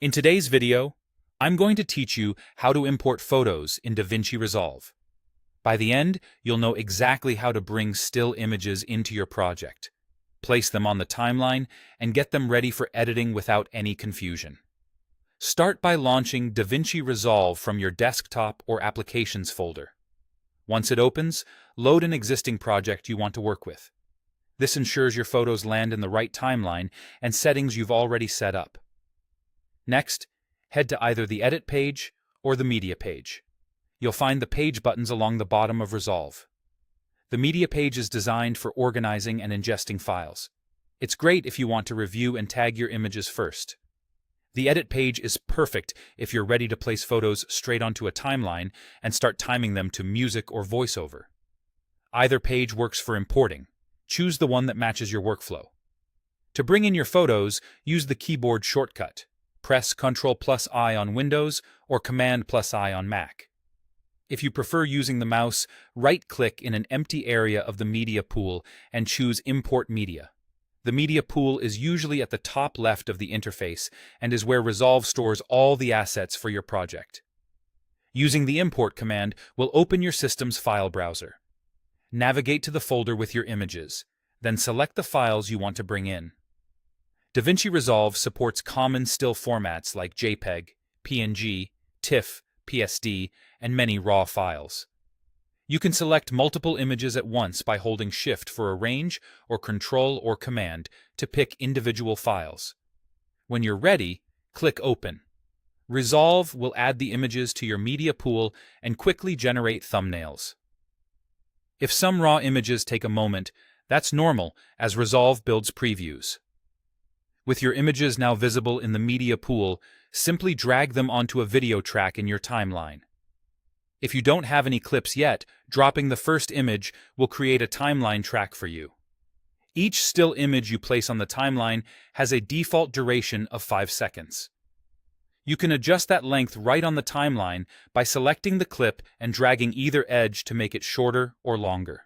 In today's video, I'm going to teach you how to import photos in Davinci Resolve. By the end, you'll know exactly how to bring still images into your project, place them on the timeline, and get them ready for editing without any confusion. Start by launching Davinci Resolve from your desktop or applications folder. Once it opens, load an existing project you want to work with. This ensures your photos land in the right timeline and settings you've already set up. Next, head to either the Edit page or the Media page. You'll find the page buttons along the bottom of Resolve. The Media page is designed for organizing and ingesting files. It's great if you want to review and tag your images first. The Edit page is perfect if you're ready to place photos straight onto a timeline and start timing them to music or voiceover. Either page works for importing. Choose the one that matches your workflow. To bring in your photos, use the keyboard shortcut. Press Ctrl+I on Windows or Command+I on Mac. If you prefer using the mouse, right-click in an empty area of the media pool and choose Import Media. The media pool is usually at the top left of the interface and is where Resolve stores all the assets for your project. Using the Import command will open your system's file browser. Navigate to the folder with your images, then select the files you want to bring in. Davinci Resolve supports common still formats like JPEG, PNG, TIFF, PSD, and many RAW files. You can select multiple images at once by holding Shift for Arrange or Control or Command to pick individual files. When you're ready, click Open. Resolve will add the images to your media pool and quickly generate thumbnails. If some raw images take a moment, that's normal as Resolve builds previews. With your images now visible in the media pool, simply drag them onto a video track in your timeline. If you don't have any clips yet, dropping the first image will create a timeline track for you. Each still image you place on the timeline has a default duration of 5 seconds. You can adjust that length right on the timeline by selecting the clip and dragging either edge to make it shorter or longer.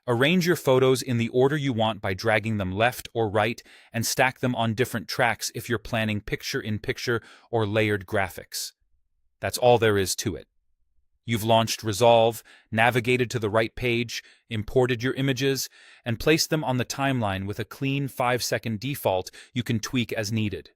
Arrange your photos in the order you want by dragging them left or right and stack them on different tracks if you're planning picture-in-picture or layered graphics. That's all there is to it. You've launched Resolve, navigated to the right page, imported your images, and placed them on the timeline with a clean 5-second default you can tweak as needed.